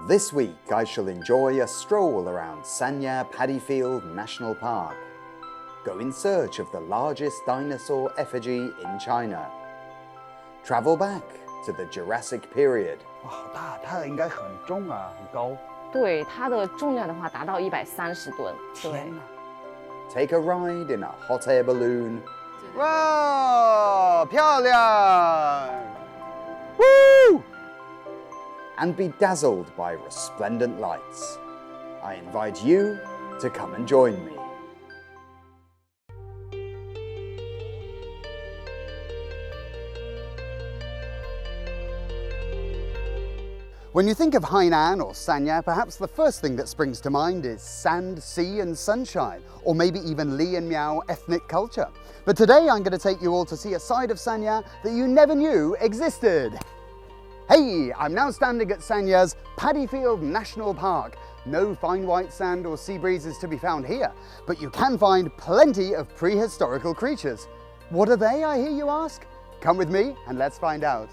This week I shall enjoy a stroll around Sanya Paddyfield National Park. Go in search of the largest dinosaur effigy in China. Travel back to the Jurassic period. 哇，好大，它应该很重啊，很高。对，它的重量的话达到130吨。天哪 Take a ride in a hot air balloon. 哇，漂亮 ！Woo! And be dazzled by resplendent lights. I invite you to come and join me. When you think of Hainan or Sanya, perhaps the first thing that springs to mind is sand, sea and sunshine, or maybe even Li and Miao ethnic culture. But today I'm going to take you all to see a side of Sanya that you never knew existed. Hey, I'm now standing at Sanya's Paddyfield National Park. No fine white sand or sea breezes to be found here, but you can find plenty of prehistorical creatures. What are they, I hear you ask? Come with me and let's find out.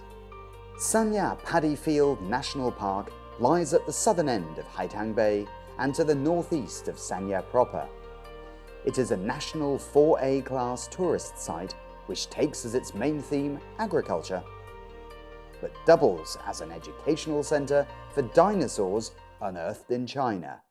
Sanya Paddyfield National Park lies at the southern end of Haitang Bay and to the northeast of Sanya proper. It is a national 4A class tourist site which takes as its main theme agriculture, but doubles as an educational centre for dinosaurs unearthed in China.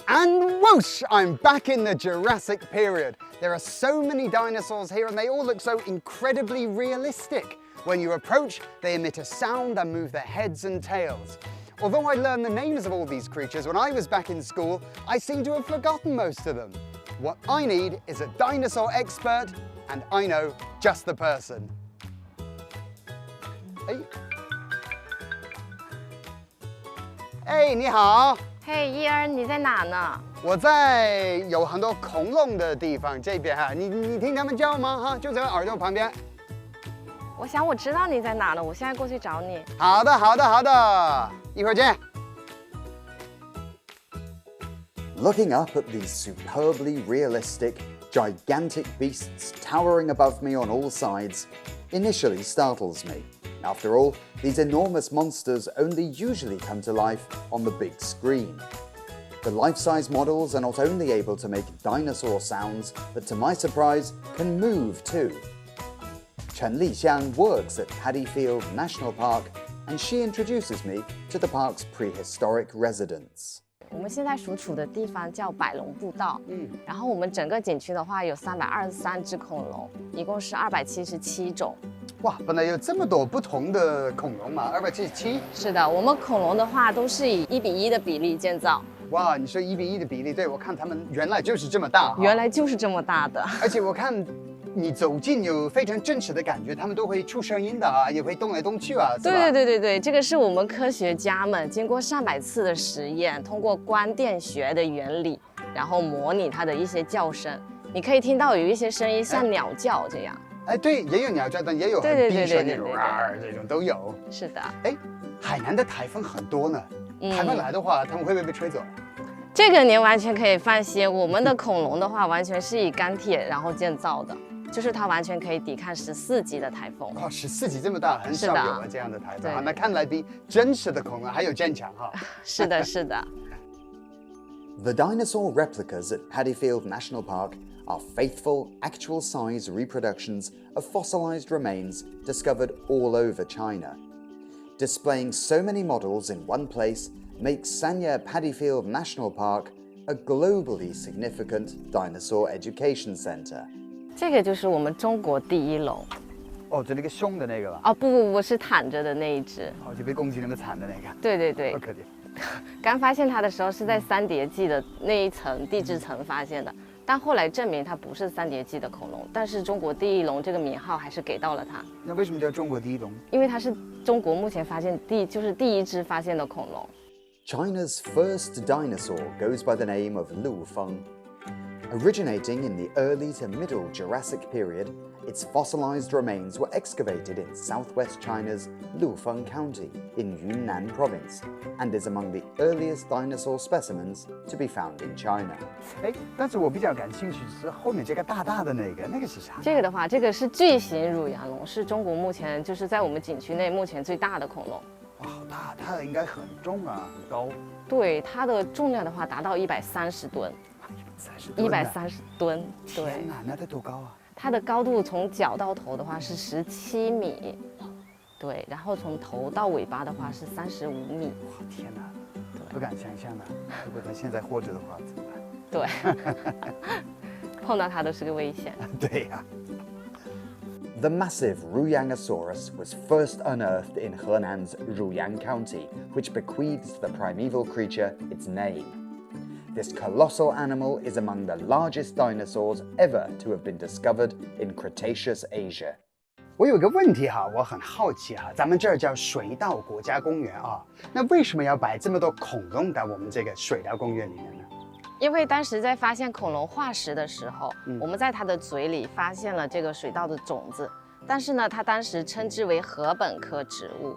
And whoosh! I'm back in the Jurassic period. There are so many dinosaurs here and they all look so incredibly realistic. When you approach, they emit a sound and move their heads and tails. Although I learned the names of all these creatures when I was back in school, I seem to have forgotten most of them. What I need is a dinosaur expert, and I know just the person. Hey. Hey, 你好。嘿，伊儿，你在哪呢？我在有很多恐龙的地方这边哈，你听他们叫吗？哈，就在耳朵旁边。我想我知道你在哪了，我现在过去找你。好的，好的，好的，一会儿见。Looking up at these superbly realistic, gigantic beasts towering above me on all sides initially startles me. After all, these enormous monsters only usually come to life on the big screen. The life-size models are not only able to make dinosaur sounds, but to my surprise, can move too. Chen Lixiang works at Paddyfield National Park, and she introduces me to the park's prehistoric residents. 我们现在所处的地方叫百龙步道，然后我们整个景区的话有323只恐龙，一共是277种。哇，本来有这么多不同的恐龙嘛，277。是的，我们恐龙的话都是以1:1的比例建造。哇，你说1:1的比例，对我看他们原来就是这么大。原来就是这么大的。而且我看你走近有非常真实的感觉，他们都会出声音的啊，也会动来动去啊，是吧？对，这个是我们科学家们经过上百次的实验，通过光电学的原理，然后模拟它的一些叫声。你可以听到有一些声音像鸟叫这样。哎，对，也有鸟叫，但也有很低声那种啊，这种都有。是的。哎，海南的台风很多呢，台风来的话，他们会不会被吹走？这个您完全可以放心，我们的恐龙的话，完全是以钢铁然后建造的。就是它完全可以抵抗14级的台风。哦，14级这么大，很少有啊这样的台风啊。那看来比真实的恐龙还有坚强哈。是的，是的。The dinosaur replicas at Paddyfield National Park are faithful, actual-size reproductions of fossilized remains discovered all over China. Displaying so many models in one place makes Sanya Paddyfield National Park a globally significant dinosaur education center. 这个就是我们中国第一龙。哦，就那个凶的那个吧？哦，不，是躺着的那一只。哦，就被攻击那么惨的那个。对。好可怜。刚发现它的时候是在三叠纪的那一层地质层发现的，但后来证明它不是三叠纪的恐龙，但是中国第一龙这个名号还是给到了它。那为什么叫中国第一龙？因为它是中国目前发现就是第一只发现的恐龙。China's first dinosaur goes by the name of Lufeng. Originating in the early to middle Jurassic period, its fossilized remains were excavated in southwest China's Lufeng County in Yunnan province and is among the earliest dinosaur specimens to be found in China. 哎，但是我比较感兴趣是后面这个大大的那个是啥？这个的话，这个是巨型乳羊龙，是中国目前就是在我们景区内目前最大的恐龙。哇，好大，它应该很重啊，很高。对，它的重量的话达到130吨。130吨，对。天哪，那得多高啊？它的高度从脚到头的话是17米，对，然后从头到尾巴的话是35米。哇，天哪，不敢想象啊！如果它现在活着的话怎么办？对，碰到它都是个危险。对呀。The massive Ruyangosaurus was first unearthed in Heinan's Ruyang County, which bequeaths the primeval creature its name. This colossal animal is among the largest dinosaurs ever to have been discovered in Cretaceous Asia. 我有个问题哈，我很好奇哈，咱们这儿叫水稻国家公园啊，那为什么要摆这么多恐龙在我们这个水稻公园里面呢？因为当时在发现恐龙化石的时候，我们在它的嘴里发现了这个水稻的种子，但是呢，它当时称之为禾本科植物，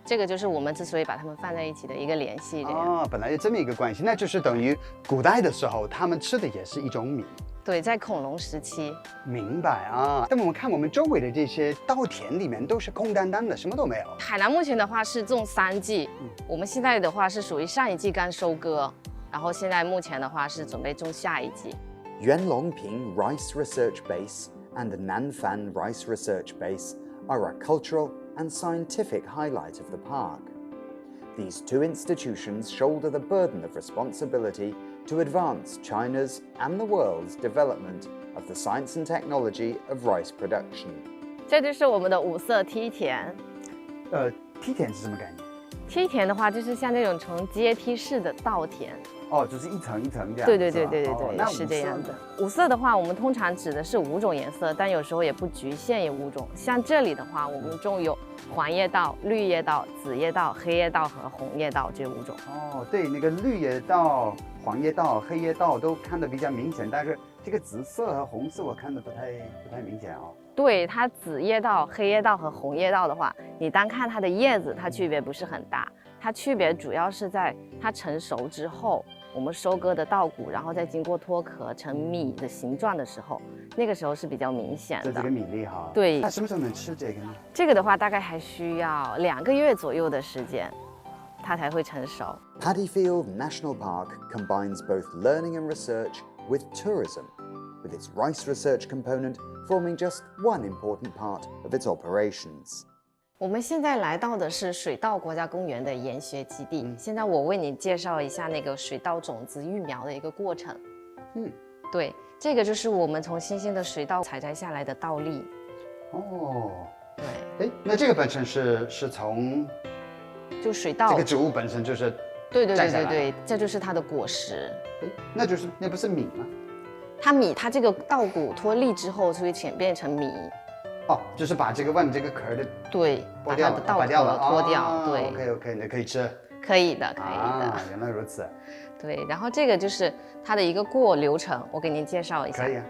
这个就是我们之所以把它们放在一起的一个联系。这样本来有这么一个关系，那就是等于古代的时候，他们吃的也是一种米。对，在恐龙时期。明白啊。但我们看我们周围的这些稻田里面都是空荡荡的，什么都没有。海南目前的话是种3季，我们现在的话是属于上一季刚收割。然后现在目前的话是准备种下一季。Yuanlongping Rice Research Base and Nanfan Rice Research Base are a cultural and scientific highlight of the park. These two institutions shoulder the burden of responsibility to advance China's and the world's development of the science and technology of rice production. 这就是我们的5色梯田。梯田是什么概念？梯田的话，就是像那种呈阶梯式的稻田。就是一层一层这样。对，是这样的。5色的话，我们通常指的是5种颜色，但有时候也不局限于5种。像这里的话，我们种有黄叶稻、绿叶稻、紫叶稻、黑叶稻和红叶稻这5种。对，那个绿叶稻、黄叶稻、黑叶稻都看得比较明显，但是这个紫色和红色我看得不太明显哦。对，它紫叶稻、黑叶稻和红叶稻的话，你单看它的叶子，它区别不是很大，它区别主要是在它成熟之后。我们收割的稻谷，然后再经过脱壳成米的形状的时候，那个时候是比较明显的。这个米粒哈。对。那什么时候能吃这个呢？这个的话，大概还需要2个月左右的时间，它才会成熟。Paddy Field National Park combines both learning and research with tourism, with its rice research component forming just one important part of its operations. 我们现在来到的是水稻国家公园的研学基地。现在我为你介绍一下那个水稻种子育苗的一个过程。对，这个就是我们从新鲜的水稻采摘下来的稻粒。对。那这个本身是从就水稻这个植物本身就是对，这就是它的果实。那不是米吗？它这个稻谷脱粒之后就会演变成米。就是把这个外面这个壳的把它的稻壳脱掉。对 ，OK， 那可以吃。可以的。原来如此。对，然后这个就是它的一个流程，我给您介绍一下。可以啊。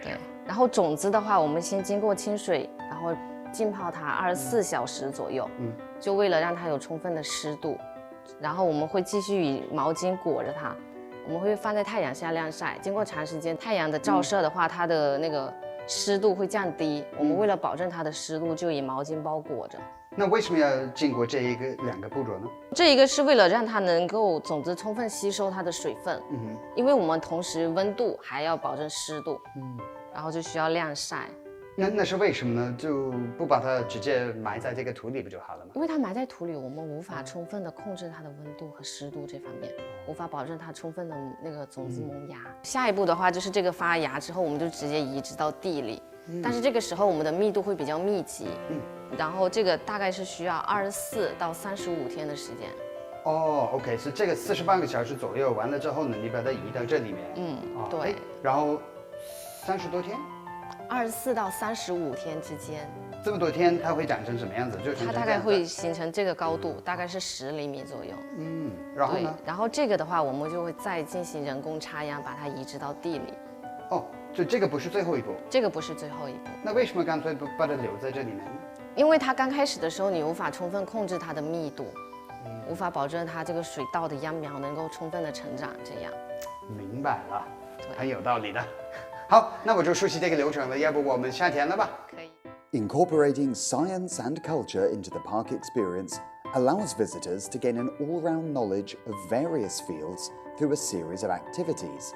对，然后种子的话，我们先经过清水，然后浸泡它24小时左右，就为了让它有充分的湿度。然后我们会继续以毛巾裹着它，我们会放在太阳下晾晒。经过长时间太阳的照射的话，它的那个湿度会降低。我们为了保证它的湿度，就以毛巾包裹着。那为什么要经过这2个步骤呢？这一个是为了让它能够种子充分吸收它的水分，因为我们同时温度还要保证湿度，然后就需要晾晒。那是为什么呢？就不把它直接埋在这个土里不就好了吗？因为它埋在土里，我们无法充分的控制它的温度和湿度这方面，无法保证它充分的那个种子萌芽。下一步的话就是这个发芽之后，我们就直接移植到地里，但是这个时候我们的密度会比较密集，然后这个大概是需要24到35天的时间。OK， 是这个48个小时左右，完了之后呢，你把它移到这里面。对。然后30多天。24到35天之间，这么多天它会长成什么样子？它大概会形成这个高度，大概是10厘米左右。然后呢？然后这个的话，我们就会再进行人工插秧，把它移植到地里。就这个不是最后一步？这个不是最后一步。那为什么干脆不把它留在这里面呢？因为它刚开始的时候，你无法充分控制它的密度，无法保证它这个水稻的秧苗能够充分的成长。这样。明白了，很有道理的。好，那我就熟悉这个流程了，要不我们下田了吧？可以。Incorporating science and culture into the park experience allows visitors to gain an all-round knowledge of various fields through a series of activities.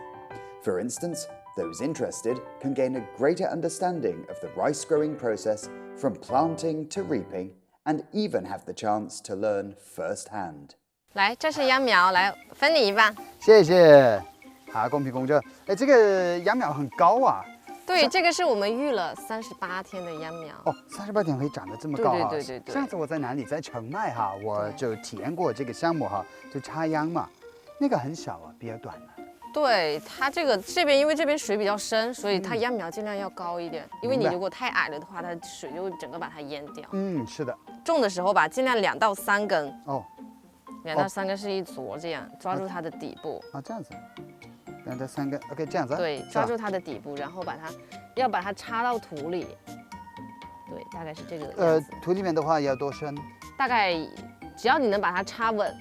For instance, those interested can gain a greater understanding of the rice growing process from planting to reaping, and even have the chance to learn firsthand. 来，这是秧苗，来分你一半。谢谢。好，公平公正。哎，这个秧苗很高啊。对，这个是我们育了38天的秧苗。哦，38天可以长得这么高哈。对。上次我在哪里？在澄迈哈，我就体验过这个项目哈，就插秧嘛，那个很小啊，比较短的。对，它这边因为这边水比较深，所以它秧苗尽量要高一点，因为你如果太矮了的话，它水就会整个把它淹掉。是的。种的时候吧，尽量2到3根。哦，2到3根是一撮，这样抓住它的底部。啊，这样子。2到3根 ，OK， 这样子。对，抓住它的底部，然后要把它插到土里。对，大概是这个样子。土里面的话要多深？大概只要你能把它插稳。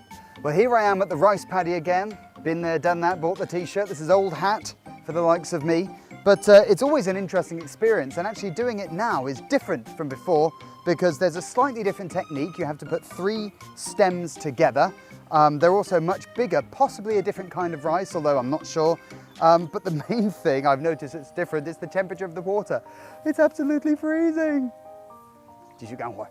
Well, here I am at the rice paddy again. Been there, done that, bought the t-shirt. This is old hat for the likes of me. But it's always an interesting experience, and actually doing it now is different from before because there's a slightly different technique. You have to put 3 stems together. They're also much bigger, possibly a different kind of rice, although I'm not sure. But the main thing I've noticed that's different is the temperature of the water. It's absolutely freezing. 继续干活。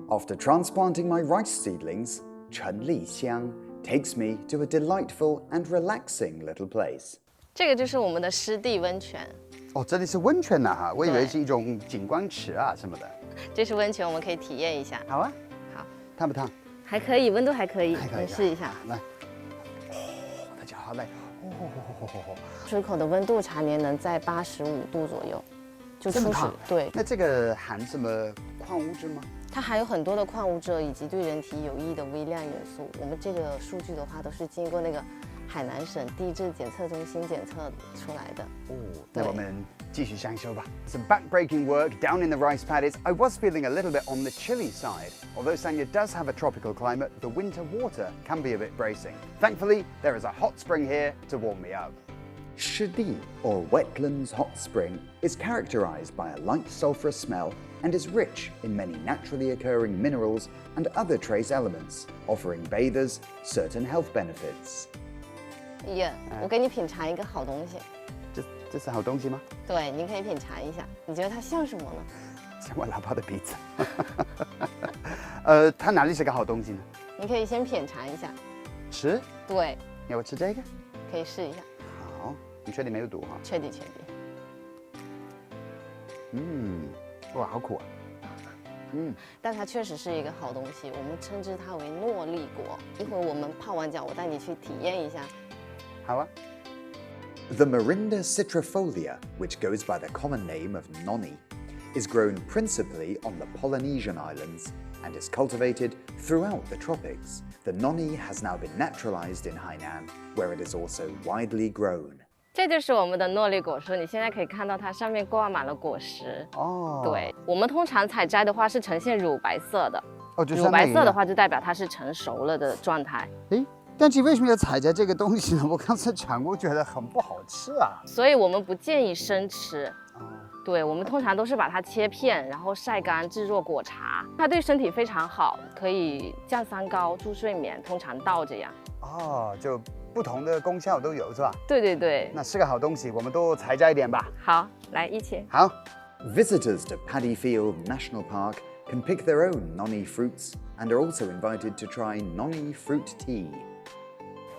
After transplanting my rice seedlings, Chenli Xiang takes me to a delightful and relaxing little place. 这个就是我们的湿地温泉。哦，这里是温泉呐哈，我以为是一种景观池啊什么的。这是温泉，我们可以体验一下。好啊。好。烫不烫？还可以，温度还可以。还可以。你试一下。来。哦，大家好累。出口的温度常年能在85度左右，就出水。对。那这个含什么矿物质吗？它含有很多的矿物质以及对人体有益的微量元素。我们这个数据的话，都是经过那个海南省地质检测中心检测出来的。哦，那我们继续享受吧。Some backbreaking work down in the rice paddies. I was feeling a little bit on the chilly side. Although Sanya does have a tropical climate, the winter water can be a bit bracing. Thankfully, there is a hot spring here to warm me up. Shidi, or wetlands hot spring, is characterized by a light sulfurous smell and is rich in many naturally occurring minerals and other trace elements, offering bathers certain health benefits. 我给你品尝一个好东西。这是好东西吗？对，您可以品尝一下。你觉得它像什么呢？像我老爸的鼻子。它哪里是个好东西呢？你可以先品尝一下。吃？对。要我吃这个？可以试一下。好，你确定没有毒哈？确定。哇，好苦啊！但它确实是一个好东西，我们称之它为诺丽果。一会儿我们泡完脚，我带你去体验一下。好啊。The Morinda citrifolia, which goes by the common name of noni, is grown principally on the Polynesian islands and is cultivated throughout the tropics. The noni has now been naturalized in Hainan, where it is also widely grown. 这就是我们的诺丽果树，你现在可以看到它上面挂满了果实。哦，对，我们通常采摘的话是呈现乳白色的。乳白色的话就代表它是成熟了的状态。但是为什么要采摘这个东西呢？我刚才尝过，觉得很不好吃啊。所以我们不建议生吃。对，我们通常都是把它切片，然后晒干制作果茶。它对身体非常好，可以降三高、助睡眠、通肠道这样。哦，就不同的功效都有是吧？对。那是个好东西，我们都采摘一点吧。好，来一起。好。Visitors to Paddy Field National Park can pick their own noni fruits and are also invited to try noni fruit tea.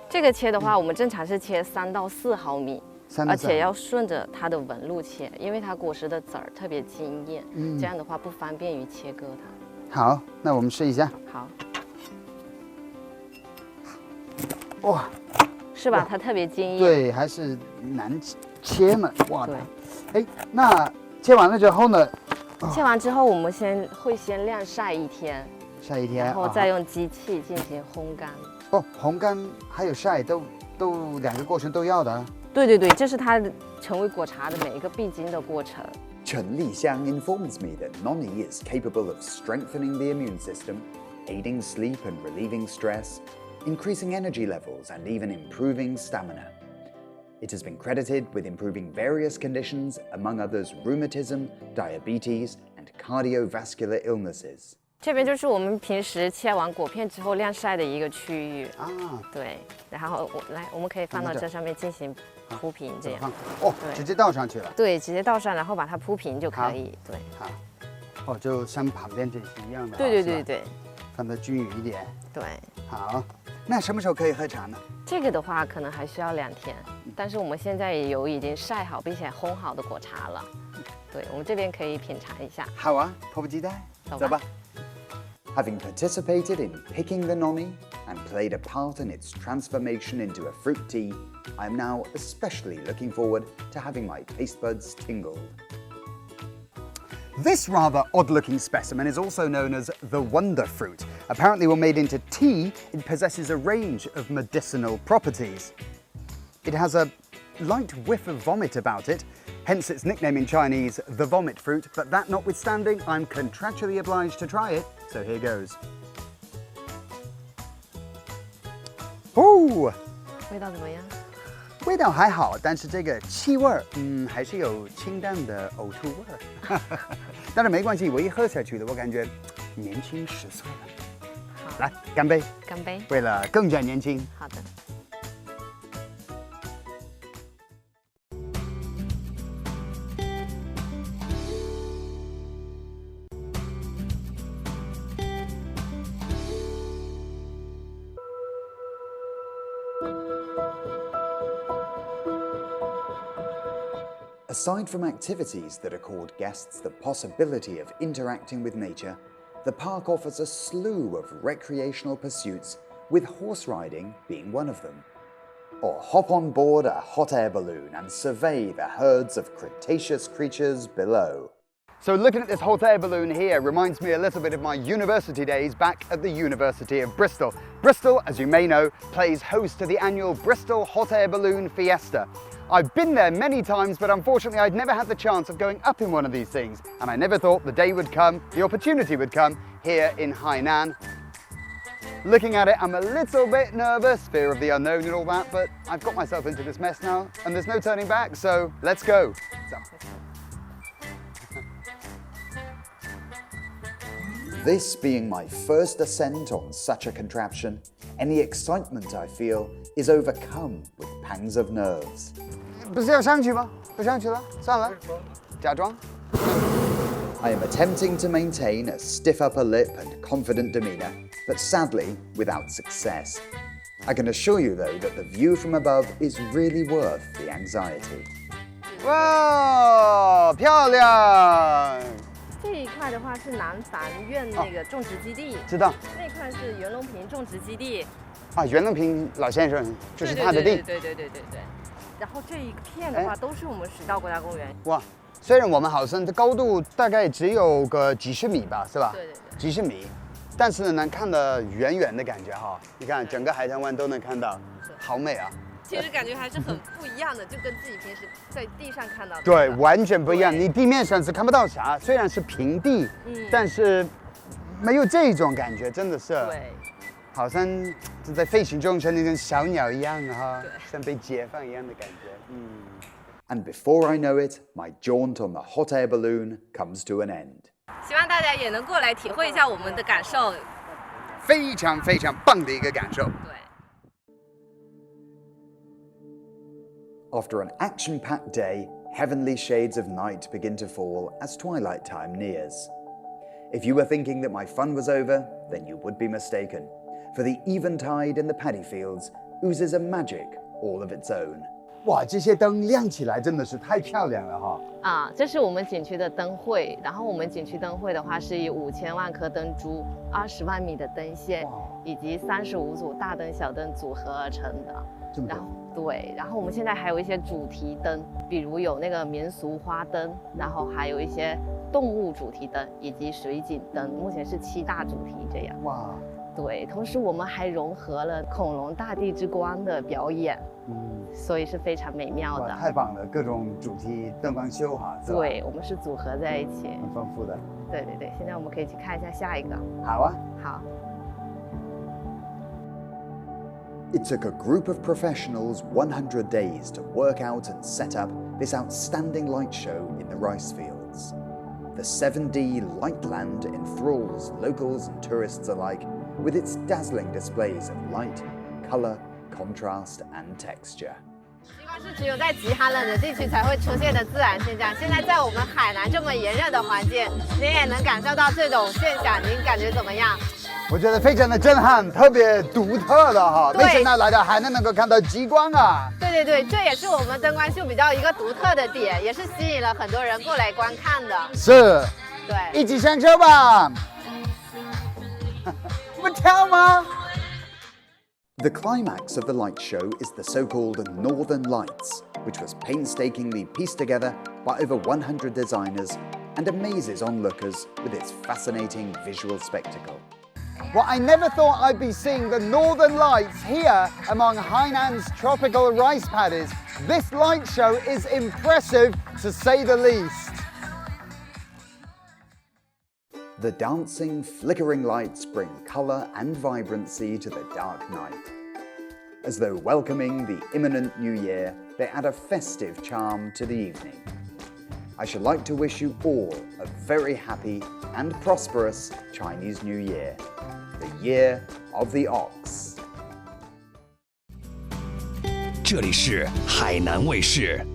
这个切的话，我们正常是切3到4毫米，而且要顺着它的纹路切，因为它果实的籽儿特别惊艳，这样的话不方便于切割它。好，那我们试一下。好。哇，是吧？它特别惊艳。对，还是难切嘛。哇，对。那切完了之后呢？切完之后，我们会先晾晒1天，晒1天，然后再用机器进行烘干。烘干还有晒都2个过程都要的。对对对，这是它成为果茶的每一个必经的过程。Chen Lixiang informs me that noni is capable of strengthening the immune system, aiding sleep and relieving stress, increasing energy levels, and even improving stamina. It has been credited with improving various conditions, among others rheumatism, diabetes, and cardiovascular illnesses. 这边就是我们平时切完果片之后晾晒的一个区域啊。对，然后我们可以放到这上面进行铺平，这样。哦，直接倒上去了。对，直接倒上，然后把它铺平就可以。对。好。哦，就像旁边这些一样的。对对对对。放得均匀一点。对。好，那什么时候可以喝茶呢？这个的话可能还需要2天，但是我们现在也有已经晒好并且烘好的果茶了。对，我们这边可以品尝一下。好啊，迫不及待。走吧。Having participated in picking the noni and played a part in its transformation into a fruit tea, I am now especially looking forward to having my taste buds tingled. This rather odd-looking specimen is also known as the wonder fruit. Apparently, when made into tea, it possesses a range of medicinal properties. It has a light whiff of vomit about it, hence its nickname in Chinese, the vomit fruit, but that notwithstanding, I'm contractually obliged to try it, so here goes. Oh! 味道怎么样？味道还好，但是这个气味还是有清淡的呕吐味儿。但是没关系，我一喝下去的，我感觉年轻10岁了。好，来干杯！干杯！为了更加年轻。好的。Aside from activities that accord guests the possibility of interacting with nature, the park offers a slew of recreational pursuits, with horse riding being one of them. Or hop on board a hot air balloon and survey the herds of Cretaceous creatures below. So looking at this hot air balloon here reminds me a little bit of my university days back at the University of Bristol. Bristol, as you may know, plays host to the annual Bristol Hot Air Balloon Fiesta. I've been there many times, but unfortunately I'd never had the chance of going up in one of these things, and I never thought the day would come, the opportunity would come, here in Hainan. Looking at it, I'm a little bit nervous, fear of the unknown and all that, but I've got myself into this mess now, and there's no turning back, so let's go. This being my first ascent on such a contraption, any excitement I feel is overcome with pangs of nerves. 不是要上去吗？不上去了，算了，假装。I am attempting to maintain a stiff upper lip and confident demeanour, but sadly without success. I can assure you though that the view from above is really worth the anxiety. 哇，漂亮！这一块的话是南凡苑那个种植基地，知道。那块是袁隆平种植基地。啊，袁隆平老先生就是他的地。对。然后这一片的话都是我们水稻国家公园。哇，虽然我们好像的高度大概只有个几十米吧，是吧？对。几十米，但是呢能看得远远的感觉哈。你看整个海棠湾都能看到，好美啊！其实感觉还是很不一样的，就跟自己平时在地上看到的。对，完全不一样。你地面上是看不到啥，虽然是平地，但是没有这种感觉，真的是。对。好像是在飞行中像那种小鸟一样哈，像被解放一样的感觉。And before I know it, my jaunt on the hot air balloon comes to an end. 希望大家也能过来体会一下我们的感受。非常非常棒的一个感受。对。After an action-packed day, heavenly shades of night begin to fall as twilight time nears. If you were thinking that my fun was over, then you would be mistaken. For the eventide in the paddy fields oozes a magic all of its own. 哇，这些灯亮起来真的是太漂亮了哈！啊，这是我们景区的灯会，然后我们景区灯会的话是以5000万颗灯珠、20万米的灯线以及35组大灯、小灯组合而成的。然后对，然后我们现在还有一些主题灯，比如有那个民俗花灯，然后还有一些动物主题灯以及水景灯，目前是7大主题这样。哇！对，同时我们还融合了恐龙大地之光的表演。所以是非常美妙哇，的。太棒了，各种主题灯光秀哈，是吧？对，我们是组合在一起。很丰富的。对对对，现在我们可以去看一下下一个。好啊。好。 It took a group of professionals 100 days to work out and set up this outstanding light show in the rice fields. The 7D Lightland enthralls locals and tourists alike with its dazzling displays of light, colour, contrast and texture. 西瓜是只有在极寒冷的地区才会出现的自然现象。现在在我们海南这么炎热的环境，您也能感受到这种现象，您感觉怎么样？ 我觉得非常的震撼，特别独特的哈，对没想到来到海南能够看到极光啊！对对对，这也是我们灯光秀比较一个独特的点，也是吸引了很多人过来观看的。是，对，一起享受吧！不跳吗？ The climax of the light show is the so-called Northern Lights, which was painstakingly pieced together by over 100 designers and amazes onlookers with its fascinating visual spectacle. Well, I never thought I'd be seeing the northern lights here among Hainan's tropical rice paddies. This light show is impressive, to say the least. The dancing, flickering lights bring colour and vibrancy to the dark night. As though welcoming the imminent new year, they add a festive charm to the evening. I should like to wish you all a very happy and prosperous Chinese New Year, the Year of the Ox. 这里是海南卫视。